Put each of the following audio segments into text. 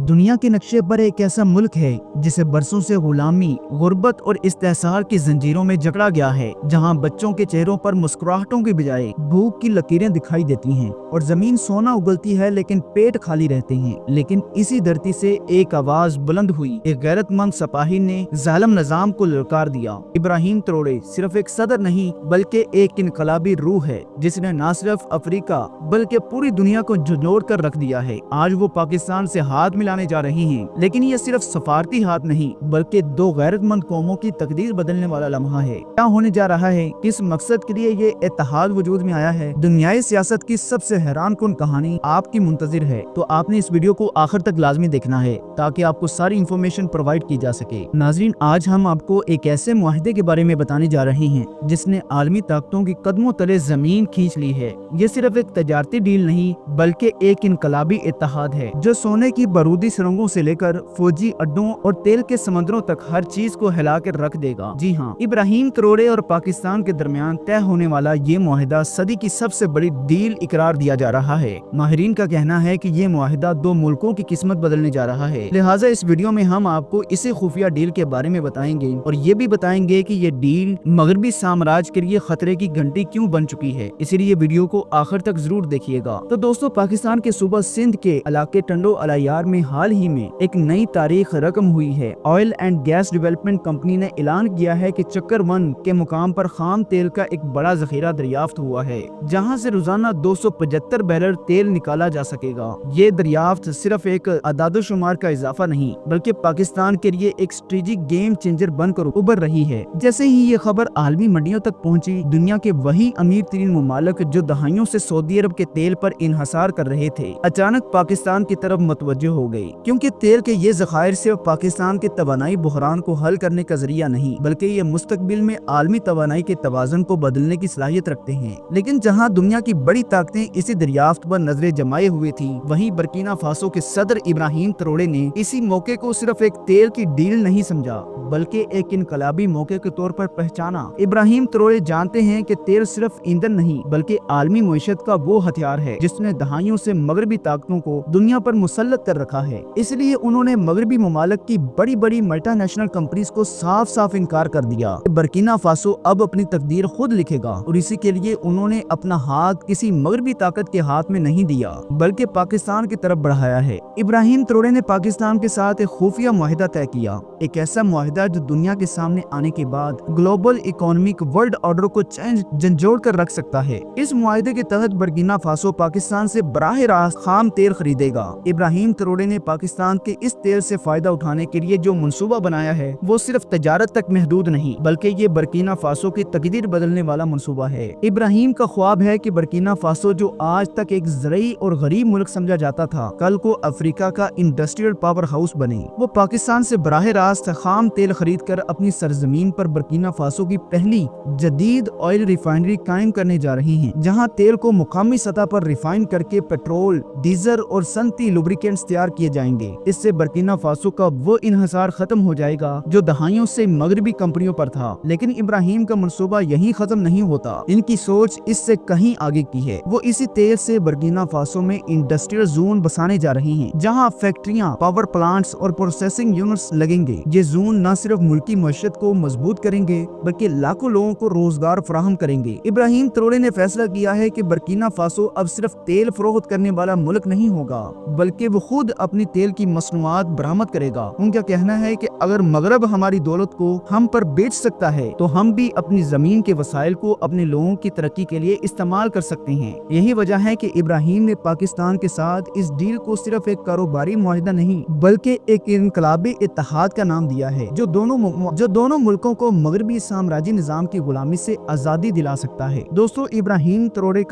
दुनिया के नक्शे पर एक ऐसा मुल्क है जिसे बरसों से गुलामी, गुर्बत और इस्तेसार की जंजीरों में जकड़ा गया है, जहां बच्चों के चेहरों पर मुस्कुराहटों की बजाय भूख की लकीरें दिखाई देती हैं और जमीन सोना उगलती है लेकिन पेट खाली रहते हैं। लेकिन इसी धरती से एक आवाज बुलंद हुई। एक गैरतमंद सिपाही ने जालिम निजाम को ललकार दिया। इब्राहिम ट्रोरे सिर्फ एक सदर नहीं बल्कि एक इनकलाबी रूह है जिसने न सिर्फ अफ्रीका बल्कि पूरी दुनिया को झंझोड़ कर रख दिया है। आज वो पाकिस्तान से हाथ मिलाने जा रही हैं, लेकिन ये सिर्फ सफारती हाथ नहीं बल्कि दो गैरतमंद कौमों की तकदीर बदलने वाला लम्हा है। क्या होने जा रहा है, किस मकसद के लिए ये इत्तेहाद वजूद में आया है, दुनियाई सियासत की सबसे हैरानकुन कहानी आपकी मुंतजिर है। तो आपने इस वीडियो को आखिर तक लाजमी देखना है ताकि आपको सारी इंफॉर्मेशन प्रोवाइड की जा सके। नाजरीन, आज हम आपको एक ऐसे मुआहदे के बारे में बताने जा रहे हैं जिसने आलमी ताकतों की कदमों तले जमीन खींच ली है। ये सिर्फ एक तजारती डील नहीं बल्कि एक इनकलाबी इत्तेहाद है जो सोने की बारूदी सुरंगों से लेकर फौजी अड्डों और तेल के समंदरों तक हर चीज को हिला कर रख देगा। जी हाँ, इब्राहिम ट्रोरे और पाकिस्तान के दरमियान तय होने वाला ये मुआहदा सदी की सबसे बड़ी डील इकरार दिया जा रहा है। माहिरीन का कहना है कि ये मुआहदा दो मुल्कों की किस्मत बदलने जा रहा है। लिहाजा इस वीडियो में हम आपको इसी खुफिया डील के बारे में बताएंगे और ये भी बताएंगे कि ये डील मगरबी साम्राज्य के लिए खतरे की घंटी क्यों बन चुकी है। इसीलिए वीडियो को आखिर तक जरूर देखिएगा। तो दोस्तों, पाकिस्तान के सूबा सिंध के इलाके टंडो अलायार में हाल ही में एक नई तारीख रकम हुई है। Oil and gas development company ने ऐलान किया है कि चक्कर 1 के मुकाम पर खाम तेल का एक बड़ा जखीरा दरियाफ्त हुआ है, जहां से रोजाना 275 बैरल तेल निकाला जा सकेगा। ये दरियाफ्त सिर्फ एक आदादोशुमार का इजाफा नहीं बल्कि पाकिस्तान के लिए एक स्ट्रेटेजिक गेम चेंजर बनकर उभर रही है। जैसे ही ये खबर आलमी मंडियों तक पहुंची, दुनिया के वही अमीर तरीन मुमालिक जो दहाइयों से सऊदी अरब के तेल पर इन्हसार कर रहे थे, अचानक पाकिस्तान की तरफ मुतवज्जो हो गई, क्योंकि तेल के ये ज़खायर सिर्फ पाकिस्तान के तवानाई बुहरान को हल करने का जरिया नहीं बल्कि ये मुस्तकबिल में आलमी तवानाई के तवाज़ुन को बदलने की सलाहियत रखते हैं। लेकिन जहां दुनिया की बड़ी ताकतें इसी दरियाफ्त पर नजरें जमाए हुए थी, वहीं बर्किना फासो के सदर इब्राहिम ट्रोरे ने इसी मौके को सिर्फ एक तेल की डील नहीं समझा बल्कि एक इनकलाबी मौके के तौर पर पहचाना। इब्राहिम ट्रोरे जानते हैं कि तेल सिर्फ ईंधन नहीं बल्कि आलमी मईशत का वो हथियार है जिसने दहाइयों से मगरबी ताकतों को दुनिया पर मुसल्लत कर रखा है। इसलिए उन्होंने मगरबी ममालिक की बड़ी बड़ी मल्टीनेशनल कंपनीज को साफ साफ इनकार कर दिया। बर्किना फासो अब अपनी तकदीर खुद लिखेगा और इसी के लिए उन्होंने अपना हाथ किसी मगरबी ताकत के हाथ में नहीं दिया बल्कि पाकिस्तान की तरफ बढ़ाया है। इब्राहिम ट्रोरे ने पाकिस्तान के साथ एक खुफिया मुआहदा तय किया, एक ऐसा मुआहदा जो दुनिया के सामने आने के बाद ग्लोबल इकोनॉमिक वर्ल्ड ऑर्डर को झंझोड़ कर रख सकता है। इस मुआहदे के तहत बर्किना फासो पाकिस्तान से बराह रास्त खाम तेल खरीदेगा। इब्राहिम ट्रोरे ने पाकिस्तान के इस तेल से फायदा उठाने के लिए जो मंसूबा बनाया है वो सिर्फ तजारत तक महदूद नहीं बल्कि ये बर्किना फासो की तकदीर बदलने वाला मंसूबा है। इब्राहिम का ख्वाब है कि बर्किना फासो, जो आज तक एक ज़रई और गरीब मुल्क समझा जाता था, कल को अफ्रीका का इंडस्ट्रियल पावर हाउस बने। वो पाकिस्तान से बराह रास्त खाम तेल खरीद कर अपनी सरजमीन पर बर्किना फासो की पहली जदीद ऑयल रिफाइनरी कायम करने जा रही हैं, जहां तेल को मुकामी सतह पर रिफाइन करके पेट्रोल, डीजल और सनती लुब्रिकेंट्स तैयार किए जाएंगे। इससे बर्किना फासो का वो इन्हसार खत्म हो जाएगा जो दहाइयों से मगरबी कंपनियों पर था। लेकिन इब्राहिम का मंसूबा यहीं खत्म नहीं होता, इनकी सोच इससे कहीं आगे की है। वो इसी तेल से बर्किना फासो में इंडस्ट्रियल जोन बसाने जा रही हैं, जहां फैक्ट्रियां, पावर प्लांट्स और प्रोसेसिंग यूनिट्स लगेंगे। ये जोन न सिर्फ मुल्की मईशत को मजबूत करेंगे बल्कि लाखों लोगों को रोजगार फराहम करेंगे। इब्राहिम ट्रोरे ने फैसला किया है कि बर्किना फासो अब सिर्फ तेल फरोख्त करने वाला मुल्क नहीं होगा बल्कि वो खुद अपनी तेल की मसनूआत बरामद करेगा। उनका कहना है कि अगर मगरब हमारी दौलत को हम पर बेच सकता है तो हम भी अपनी जमीन के वसाइल को अपने लोगों की तरक्की के लिए इस्तेमाल कर सकते हैं। यही वजह है कि इब्राहिम ने पाकिस्तान के साथ इस डील को सिर्फ एक कारोबारी मुआहदा नहीं बल्कि एक इनकलाबी इत्तेहाद का नाम दिया है जो दोनों मुल्कों को मगरबी साम्राज्य निजाम की गुलामी से आजादी दिला सकता है। दोस्तों, इब्राहिम ट्रोरे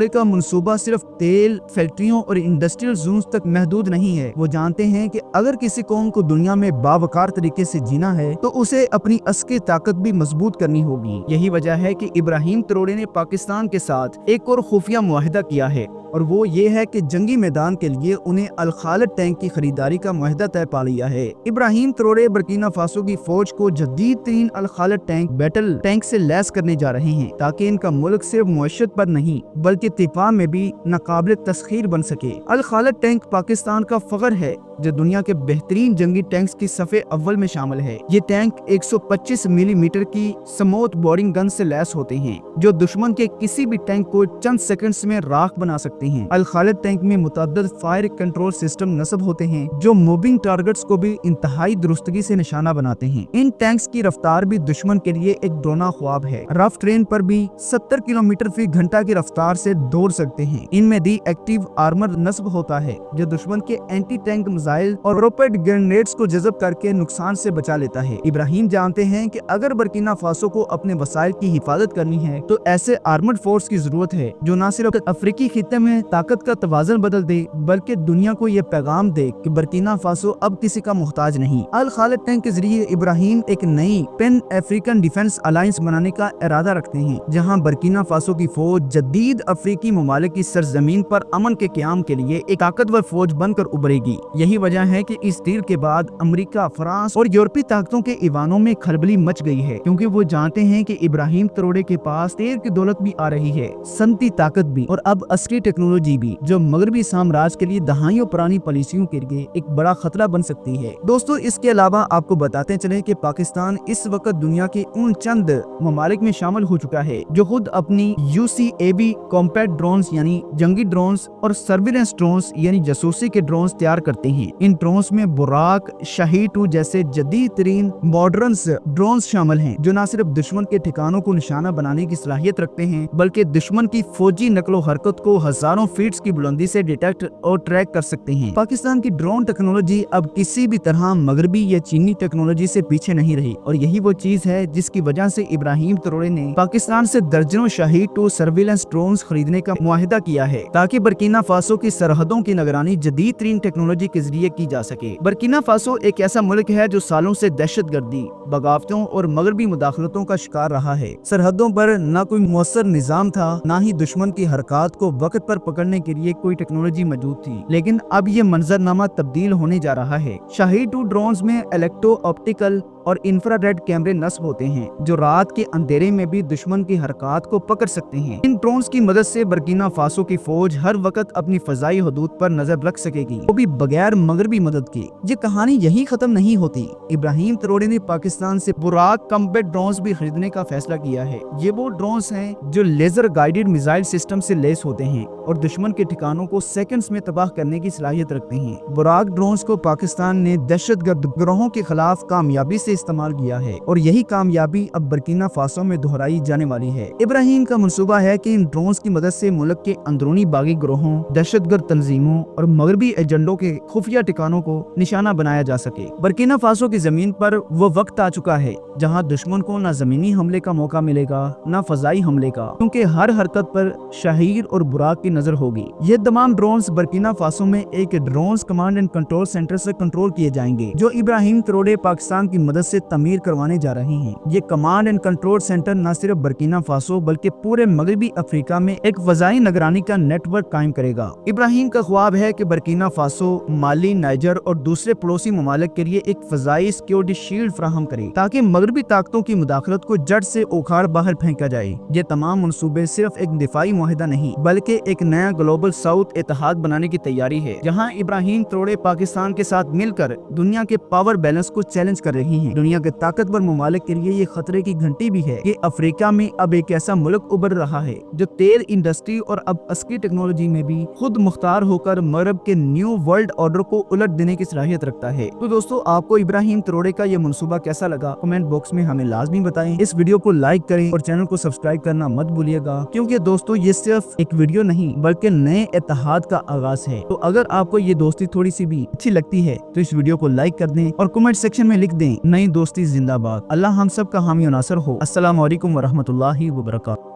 का मंसूबा सिर्फ तेल फैक्ट्रियों और इंडस्ट्रियल जोन्स तक महदूद नहीं है। वो जानते हैं कि अगर किसी कौम को दुनिया में बावकार तरीके से जीना है तो उसे अपनी अस्की ताकत भी मजबूत करनी होगी। यही वजह है कि इब्राहिम ट्रोरे ने पाकिस्तान के साथ एक और खुफिया मुआहदा किया है और वो ये है कि जंगी मैदान के लिए उन्हें अल खालिद टैंक की खरीदारी का मुआहदा तय पा लिया है। इब्राहिम ट्रोरे बर्किना फासो की फौज को जदीद तरीन अल खालिद टैंक बैटल टैंक से लैस करने जा रहे हैं ताकि इनका मुल्क सिर्फ मुआशत पर नहीं बल्कि तिफा में भी नाकाबिल तस्खीर बन सके। अल खालिद टैंक पाकिस्तान का फख्र है जो दुनिया के बेहतरीन जंगी टैंक्स की सफ़े अव्वल में शामिल है। ये टैंक 125 मिलीमीटर की स्मूथ बोरिंग गन से लैस होते हैं जो दुश्मन के किसी भी टैंक को चंद सेकंड्स में राख बना सकते हैं। अल खालिद टैंक में मुतअद्दिद फायर कंट्रोल सिस्टम नस्ब होते हैं जो मूविंग टारगेट्स को भी इंतहाई दुरुस्तगी से निशाना बनाते हैं। इन टैंक्स की रफ्तार भी दुश्मन के लिए एक डरोना ख्वाब है। रफ ट्रेन पर भी 70 किलोमीटर फी घंटा की रफ्तार से दौड़ सकते हैं। इनमें दी एक्टिव आर्मर नस्ब होता है जो दुश्मन के एंटी टैंक मिसाइल और रोकेट ग्रेनेड्स को जज़ब करके नुकसान से बचा लेता है। इब्राहिम जानते हैं कि अगर बर्किना फासो को अपने वसाइल की हिफाजत करनी है तो ऐसे आर्मर्ड फोर्स की जरूरत है जो न सिर्फ अफ्रीकी खित्ते में ताकत का तवाज़ुन बदल दे बल्कि दुनिया को ये पैगाम दे कि बर्किना फासो अब किसी का मुहताज नहीं। अल खालिद टैंक के जरिए इब्राहिम एक नई पैन अफ्रीकन डिफेंस अलायंस बनाने का इरादा रखते हैं जहां बर्किना फासो की फौज जदीद अफ्रीकी ममालिक की सरजमीन पर अमन के क़याम के लिए एक ताकतवर फौज बनकर उभरेगी। यही वजह है कि इस डील के बाद अमेरिका, फ्रांस और यूरोपीय ताकतों के ईवानों में खलबली मच गई है क्योंकि वो जानते हैं कि इब्राहिम ट्रोडे के पास तेल की दौलत भी आ रही है, सनती ताकत भी और अब अस्करी टेक्नोलॉजी भी जो मगरबी साम्राज्य के लिए दहाइयों पुरानी पॉलिसियों के लिए एक बड़ा खतरा बन सकती है। दोस्तों, इसके अलावा आपको बताते चले कि पाकिस्तान इस वक्त दुनिया के उन चंद ममालिक में शामिल हो चुका है जो खुद अपनी UCAV कॉम्पैक्ट ड्रोन्स यानी जंगी ड्रोन्स और सर्विलेंस ड्रोन्स यानी जासूसी के ड्रोन्स तैयार करते हैं। इन ड्रोन्स में बुराक, शाहीद-2 जैसे जदीद तरीन मॉडर्न ड्रोन्स शामिल हैं जो न सिर्फ दुश्मन के ठिकानों को निशाना बनाने की सलाहियत रखते हैं बल्कि दुश्मन की फौजी नकलो हरकत को हजारों फीट की बुलंदी से डिटेक्ट और ट्रैक कर सकते हैं। पाकिस्तान की ड्रोन टेक्नोलॉजी अब किसी भी तरह मगरबी या चीनी टेक्नोलॉजी से पीछे नहीं रही और यही वो चीज है जिसकी वजह से इब्राहिम ट्रोडे ने पाकिस्तान से दर्जनों शाहीद-2 सर्विलेंस ड्रोन्स खरीदने का मुआहिदा किया है ताकि बर्किना फासो की सरहदों की निगरानी जदीद तरीन टेक्नोलॉजी के जरिए की जा सके। बर्किना फासो एक ऐसा मुल्क है जो सालों से दहशतगर्दी, बगावतों और मगरबी मुदाखलतों का शिकार रहा है। सरहदों पर न कोई मुअस्सर निजाम था, न ही दुश्मन की हरकत को वक्त पर पकड़ने के लिए कोई टेक्नोलॉजी मौजूद थी, लेकिन अब ये मंजरनामा तब्दील होने जा रहा है। शाहीद-2 ड्रोन्स में इलेक्ट्रो ऑप्टिकल और इंफ्रारेड कैमरे नस्ब होते हैं जो रात के अंधेरे में भी दुश्मन की हरकत को पकड़ सकते हैं। इन ड्रोन्स की मदद से बर्किना फासो की फौज हर वक्त अपनी फजाई हदूद पर नजर रख सकेगी, वो भी बगैर मगरबी मदद के। ये कहानी यही खत्म नहीं होती। इब्राहिम ट्रोडे ने पाकिस्तान से बुराक कॉम्बैट ड्रोन्स भी खरीदने का फैसला किया है। ये वो ड्रोन्स हैं जो लेजर गाइडेड मिसाइल सिस्टम से लैस होते हैं और दुश्मन के ठिकानों को सेकंड्स में तबाह करने की सलाहियत रखते हैं। बुराक ड्रोन्स को पाकिस्तान ने दहशतगर्द गिरोहों के खिलाफ कामयाबी से इस्तेमाल किया है और यही कामयाबी अब बर्किना फासो में दोहराई जाने वाली है। इब्राहिम का मंसूबा है कि इन ड्रोन्स की मदद से मुल्क के अंदरूनी बागी गिरोहों, दहशतगर्द तंजीमों और मगरबी एजेंडों के खुफिया ठिकानों को निशाना बनाया जा सके। बर्किना फासो की जमीन पर वो वक्त आ चुका है जहां दुश्मन को न जमीनी हमले का मौका मिलेगा न फजाई हमले का, क्योंकि हर हरकत पर शाहीर और बुराक की नजर होगी। ये तमाम ड्रोन्स बर्किना फासो में एक drones command and control centre से कंट्रोल किए जाएंगे जो इब्राहिम ट्रोडे पाकिस्तान की मदद से तमीर करवाने जा रहे हैं। ये कमांड एंड कंट्रोल सेंटर न सिर्फ बर्किना फासो बल्कि पूरे मगरबी अफ्रीका में एक फजाई निगरानी का नेटवर्क कायम करेगा। इब्राहिम का ख्वाब है कि बर्किना फासो, माली, नाइजर और दूसरे पड़ोसी ममालिक के लिए एक फजाई सिक्योरिटी शील्ड फराहम करे ताकि मगरबी ताकतों की मुदाखलत को जड़ से उखाड़ बाहर फेंका जाए। ये तमाम मंसूबे सिर्फ एक दिफाई मुआहिदा नहीं बल्कि एक नया ग्लोबल साउथ इत्तेहाद बनाने की तैयारी है जहां इब्राहिम ट्रोडे पाकिस्तान के साथ मिलकर दुनिया के पावर बैलेंस को चैलेंज कर रही हैं। दुनिया के ताकतवर ममालिक के लिए ये खतरे की घंटी भी है कि अफ्रीका में अब एक ऐसा मुल्क उभर रहा है जो तेल इंडस्ट्री और अब अस्करी टेक्नोलॉजी में भी खुद मुख्तार होकर मगरब के न्यू वर्ल्ड ऑर्डर को उलट देने की सलाहियत रखता है। तो दोस्तों, आपको इब्राहिम ट्रोडे का ये मंसूबा कैसा लगा कमेंट बॉक्स में हमें लाजमी बताएं। इस वीडियो को लाइक करें और चैनल को सब्सक्राइब करना मत भूलिएगा, क्योंकि दोस्तों ये सिर्फ एक वीडियो नहीं बल्कि नए इत्तेहाद का आगाज है। तो अगर आपको ये दोस्ती थोड़ी सी भी अच्छी लगती है तो इस वीडियो को लाइक कर दें और कमेंट सेक्शन में लिख दें, नई दोस्ती जिंदाबाद। अल्लाह हम सब का हामी और नासर हो। अस्सलाम वालेकुम व रहमतुल्लाहि व बरकातहू।